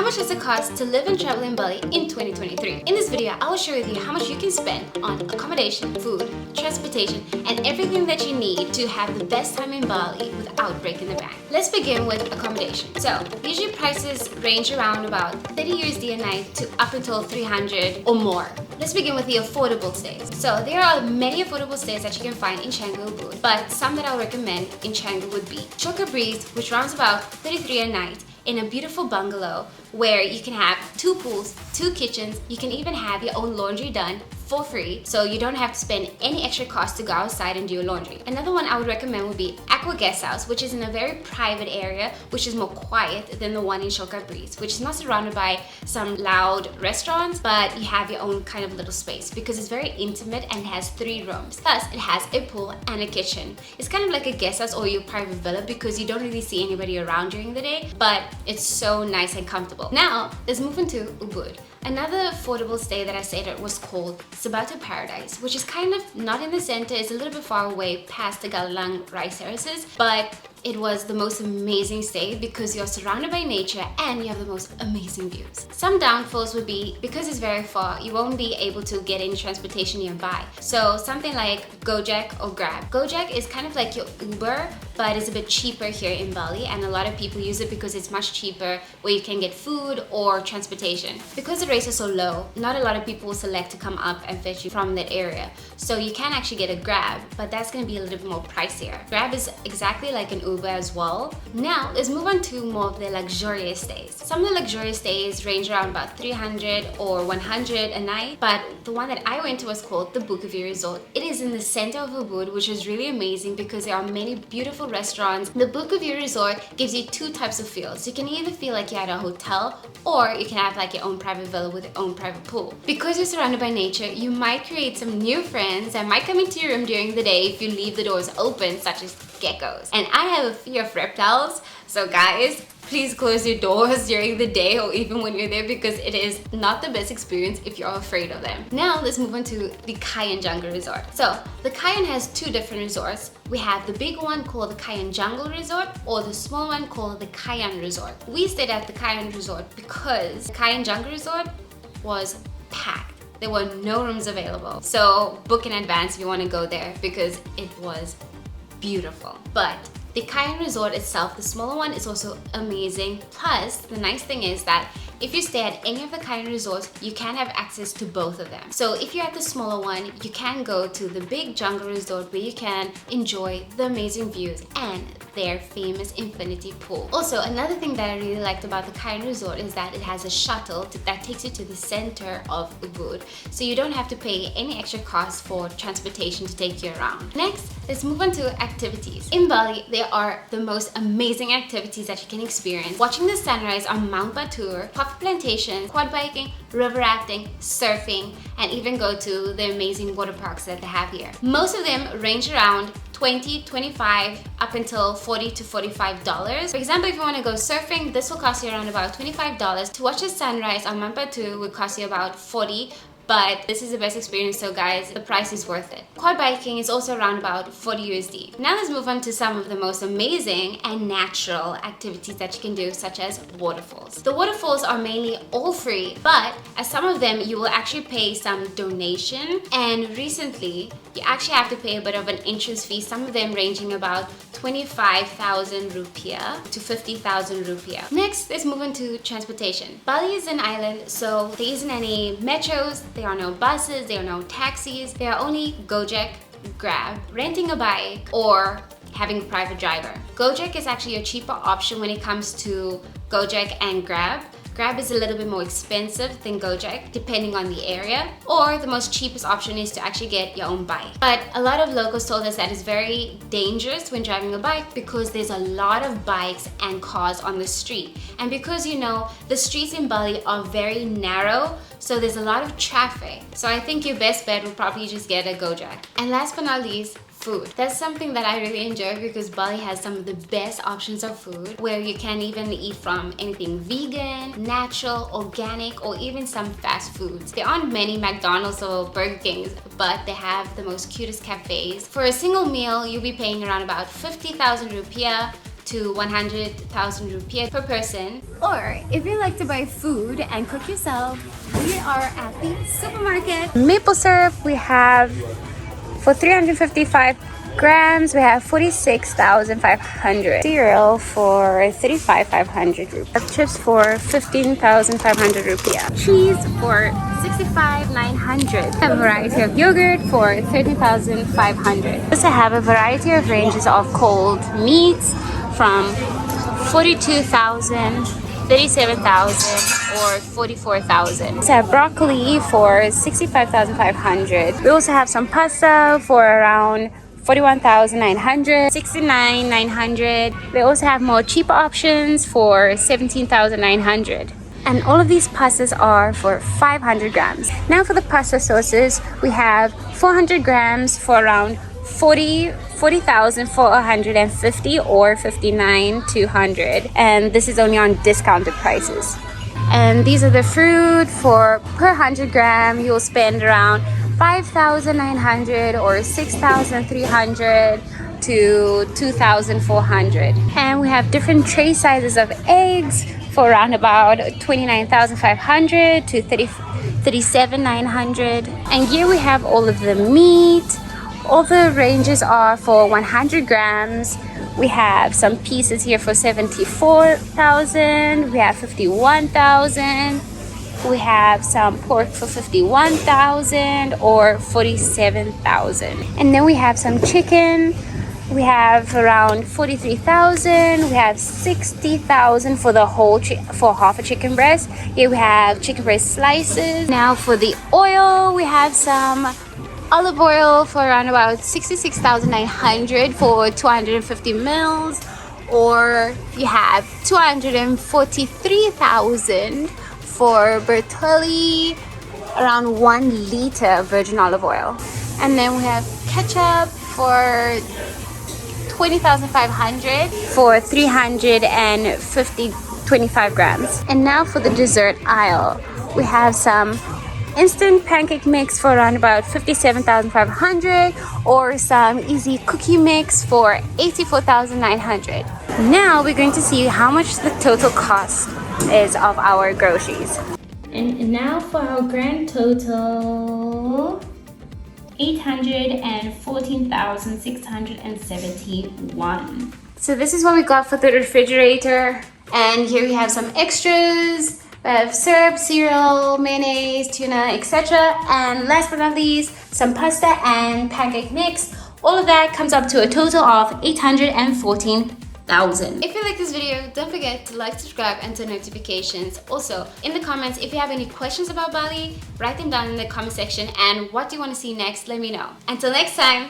How much does it cost to live and travel in Bali in 2023? In this video, I will share with you how much you can spend on accommodation, food, transportation, and everything that you need to have the best time in Bali without breaking the bank. Let's begin with accommodation. So, usually prices range around about 30 USD a night to up until 300 or more. Let's begin with the affordable stays. So, there are many affordable stays that you can find in Canggu, Ubud, but some that I'll recommend in Canggu would be Choka Breeze, which runs about 33 a night, in a beautiful bungalow where you can have 2 pools, 2 kitchens. You can even have your own laundry done for free, so you don't have to spend any extra cost to go outside and do your laundry. Another one I would recommend would be Aqua Guest House, which is in a very private area, which is more quiet than the one in Choka Breeze, which is not surrounded by some loud restaurants, but you have your own kind of little space because it's very intimate and has 3 rooms. Plus, it has a pool and a kitchen. It's kind of like a guest house or your private villa because you don't really see anybody around during the day, but it's so nice and comfortable. Now, let's move into Ubud. Another affordable stay that I stayed at was called Sabatu Paradise, which is kind of not in the center. It's a little bit far away past the Galang rice terraces, but it was the most amazing stay because you're surrounded by nature and you have the most amazing views. Some downfalls would be because it's very far, you won't be able to get any transportation nearby. So something like Gojek or Grab. Gojek is kind of like your Uber, but it's a bit cheaper here in Bali, and a lot of people use it because it's much cheaper where you can get food or transportation. Because the rates are so low, not a lot of people will select to come up and fetch you from that area. So you can actually get a Grab, but that's going to be a little bit more pricier. Grab is exactly like an Uber as well. Now, let's move on to more of the luxurious stays. Some of the luxurious stays range around about 300 or 100 a night, but the one that I went to was called the Bukaview Resort. It is in the center of Ubud, which is really amazing because there are many beautiful restaurants. The Bukaview Resort gives you 2 types of feels. You can either feel like you're at a hotel, or you can have like your own private villa with your own private pool. Because you're surrounded by nature, you might create some new friends that might come into your room during the day if you leave the doors open, such as geckos. And I have a fear of reptiles, so guys, please close your doors during the day or even when you're there because it is not the best experience if you're afraid of them. Now let's move on to the Kayan Jungle Resort. So the Kayan has 2 different resorts. We have the big one called the Kayan Jungle Resort or the small one called the Kayan Resort. We stayed at the Kayan Resort because the Kayan Jungle Resort was packed. There were no rooms available. So book in advance if you want to go there because it was beautiful. But the Kayan Resort itself, the smaller one, is also amazing. Plus, the nice thing is that if you stay at any of the Kayan resorts, you can have access to both of them. So if you're at the smaller one, you can go to the big jungle resort where you can enjoy the amazing views and their famous infinity pool. Also, another thing that I really liked about the Kayan Resort is that it has a shuttle that takes you to the center of Ubud. So you don't have to pay any extra cost for transportation to take you around. Next, let's move on to activities. In Bali, there are the most amazing activities that you can experience. Watching the sunrise on Mount Batur, coffee plantation, quad biking, river rafting, surfing, and even go to the amazing water parks that they have here. Most of them range around $20, $25, up until $40 to $45. For example, if you want to go surfing, this will cost you around about $25. To watch the sunrise on Mount Batur would cost you about $40. But this is the best experience, so guys, the price is worth it. Quad biking is also around about 40 USD. Now let's move on to some of the most amazing and natural activities that you can do, such as waterfalls. The waterfalls are mainly all free, but at some of them you will actually pay some donation, and recently you actually have to pay a bit of an entrance fee, some of them ranging about 25,000 rupiah to 50,000 rupiah. Next, let's move on to transportation. Bali is an island, so there isn't any metros, there are no buses, there are no taxis, there are only Gojek, Grab, renting a bike, or having a private driver. Gojek is actually a cheaper option when it comes to Gojek and Grab. Grab is a little bit more expensive than Gojek, depending on the area, or the most cheapest option is to actually get your own bike. But a lot of locals told us that it's very dangerous when driving a bike because there's a lot of bikes and cars on the street. And because you know, the streets in Bali are very narrow, so there's a lot of traffic. So I think your best bet would probably just get a Gojek. And last but not least, food. That's something that I really enjoy because Bali has some of the best options of food where you can even eat from anything vegan, natural, organic, or even some fast foods. There aren't many McDonald's or Burger Kings, but they have the most cutest cafes. For a single meal, you'll be paying around about 50,000 rupiah to 100,000 rupiah per person. Or if you like to buy food and cook yourself, we are at the supermarket. Maple syrup we have for 355 grams, we have 46,500. Cereal for 35,500 rupees. Chips for 15,500 rupiah. Cheese for 65,900. A variety of yogurt for 13,500. We also have a variety of ranges of cold meats from 42,000, 37,000 or 44,000. We also have broccoli for 65,500. We also have some pasta for around 41,900, 69,900. They also have more cheaper options for 17,900. And all of these pastas are for 500 grams. Now for the pasta sauces, we have 400 grams for around 40,450 or 59,200. And this is only on discounted prices. And these are the fruit. For per 100 gram, you'll spend around 5,900 or 6,300 to 2,400. And we have different tray sizes of eggs for around about 29,500 to 37,900. And here we have all of the meat. All the ranges are for 100 grams. We have some pieces here for 74,000. We have 51,000. We have some pork for 51,000 or 47,000. And then we have some chicken. We have around 43,000. We have 60,000 for the whole for half a chicken breast. Here we have chicken breast slices. Now for the oil, we have some olive oil for around about 66,900 for 250 mils. Or you have 243,000 for Bertolli, around 1 liter virgin olive oil. And then we have ketchup for 20,500 for 325 grams. And now for the dessert aisle, we have some instant pancake mix for around about 57,500 or some easy cookie mix for 84,900. Now we're going to see how much the total cost is of our groceries. And now for our grand total, 814,671. So this is what we got for the refrigerator. And here we have some extras. We have syrup, cereal, mayonnaise, tuna, etc. And last but not least, some pasta and pancake mix. All of that comes up to a total of 814,000. If you like this video, don't forget to like, subscribe and turn notifications. Also, in the comments, if you have any questions about Bali, write them down in the comment section, and what do you want to see next, let me know. Until next time.